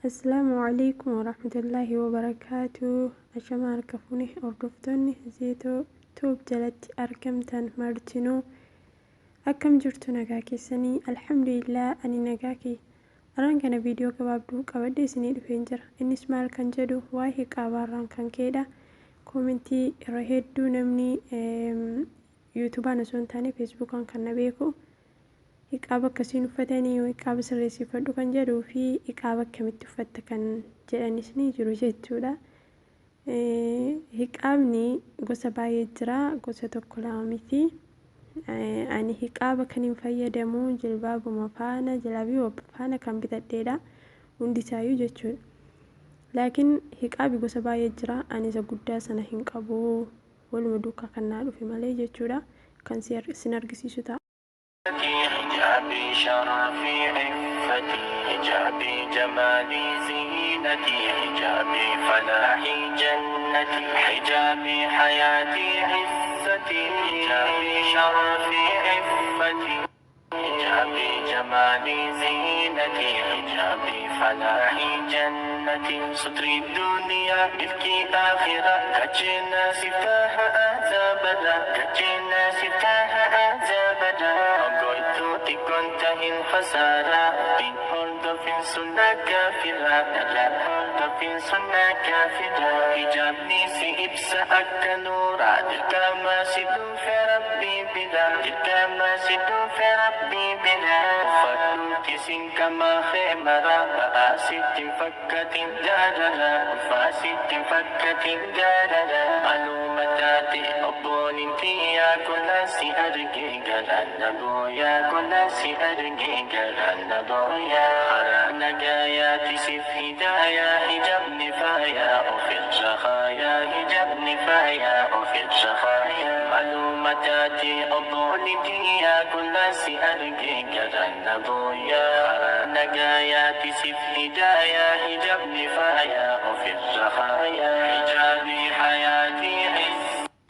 السلام عليكم ورحمة الله وبركاته. أشمار كفوني أردفتني زيتو توب جلت أركمتن مرتنو أكم جرتو نجاكي سني الحمد لله أني نجاكي أران كان فيديو كبابدو كبدي سني دفنجر إني سمال كان جدو واهي كاباران كان كيدا كومنتي رهيدو نمني يوتيوب أنا سونتاني فيسبوك كان نبيكو iqaaba akkasiin uffatanii iqaaba sirreessifadhu kan jedhuu fi iqaaba akkamitti uffatta kan jedhanis ni jiru jechuudha. Iqaabni gosa baay'ee jira, gosa tokko lama miti. Ani iqaaba kan hin fayyadamu jilbaabuma faana jilaabii faana kan bitadheedha hundisaayyuu jechuudha. Laakiin iqaabi gosa baay'ee jira, ani isa guddaa sana hin qabu, waluma duukaa kan naa dhufe malee jechuudha. Kan sin argisiisu ta'a. حجابي شرفي عفتي حجابي جمالي زينتي حجابي فلاحي جنتي حجابي حياتي عزتي حجابي شرفي عفتي حجابي جمالي زينتي حجابي فلاحي جنتي ستري الدنيا ملكي آخرة كجنا سفتاها أزابدا كجنا سفتاها أزابدا كنت إن خسارة بين هولد في سنة كافرة نجا هولد في سنة كافرة حجابني سيبس أكنورا دلك ما سيدو في ربي بلا دلك ما سيدو في ربي بلا فلوتي سنك ما خيمرا فأسد فكة جارلا فأسد فكة جارلا معلوماتي أبون انتيا كل سي أرقي قلن نبويا كل سي أرقي قلن نبويا حرانا قاياتي سيف هدايا حجاب نفايا وفي الشخايا حجاب نفايا وفي الشخايا معلوماتي أبون انتيا كل سي أرقي قلن نبويا حرانا قاياتي سيف هدايا حجاب نفايا وفي الشخايا حجابي حياتي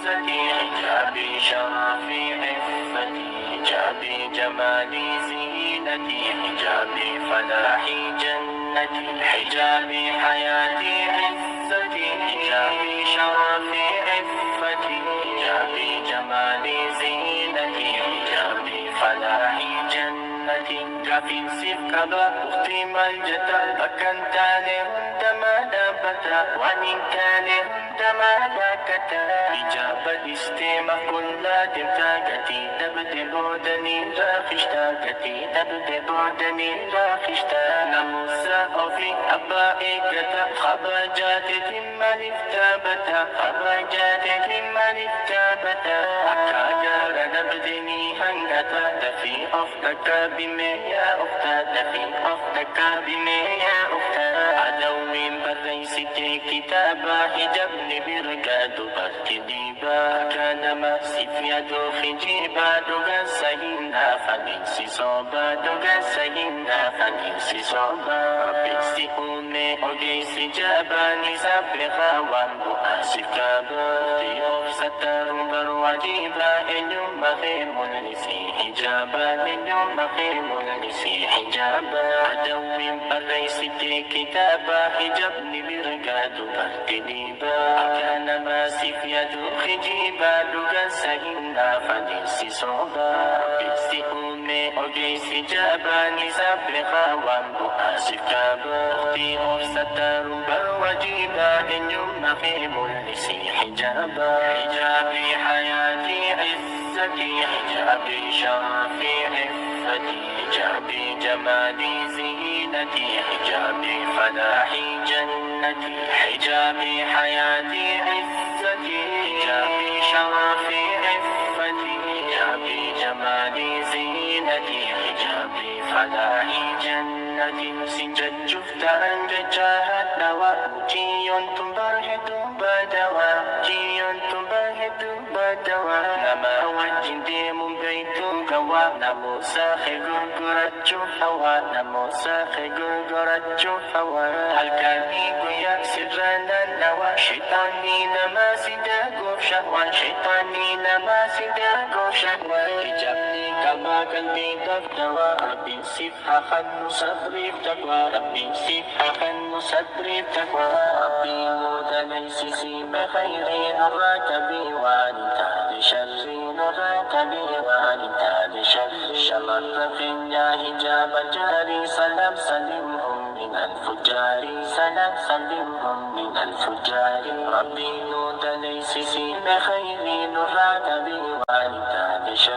عزتي حجابي شرفي عفتي حجابي جمالي زينتي حجابي فلاحي جنتي حجابي حياتي عزتي حجابي شرفي عفتي حجابي جمالي زينتي حجابي فلاحي جنتي جافين سيف كبا أختي ملجتا بكن تاني هندما دابتا وانين كاني هندما لاكتا إجابة الاستيمة كلها دمتا قتي دبدي بودني راخشتا قتي دبدي بودني راخشتا نموسا أوفي أبائي قتا خباجات لما نفتابتا خباجات لما نفتابتا أكاجار نبدني هنغتا دفي أفتك بميا أفتا دفي أفتك بميا أفتا عدوين بريستي كتابا حجبني برقاد بركديبا كان ما سيفيا دوخي جيبا دوغا سهينا فنسي صوبا دوغا سهينا فنسي صوبا بيسي أمي أوجي سجابا نساب غوان بؤاسف كابا تيوف ستر برواجيبا إنيوم مخيم لسي حجابا إنيوم مخيم لسي حجابا عدوين بريستي كتابا حجبني برقاد بركديبا كان ما سيفيا دوخي جيبا دوغا سهينا فنسي صوبا بيسي أمي أوجي سجابا نساب غوان بؤاسف كابا أختي أوف ستر برواجيبا إنيوم مخيم لسي حجابا حجابي حياتي عزتي حجابي شرفي عفتي حجابي جمالي زينتي حجابي فلاحي جنتي حجابي حياتي عزتي حجابي شرفي عفتي حجابي جمالي زينتي حجابي فلاحي جنتي سنجد شفت عند جاهد دواء جيون تنبرهد بدواء جيون تنبرهد بدواء نما وجن ديم بيت قوا نمو ساخي قرقرة حوا نمو ساخي قرقرة حوا هل كان يقويا سرنا النوى شيطاني نما سيدا قوف شهوان شيطاني نما سيدا قوف شهوان حجابني كما قلبي تفتوى ربي سفها خن صدري بتقوى ربي سفها خن صدري بتقوى ربي موت ليس سيب خيري نراك بي وانت لشري نراك بي وانت لشري شرط في الله حجاب جاري سلام سلمهم من الفجار سلام سلمهم من الفجار ربي موت ليس سيب خيري نراك بي وانت لشري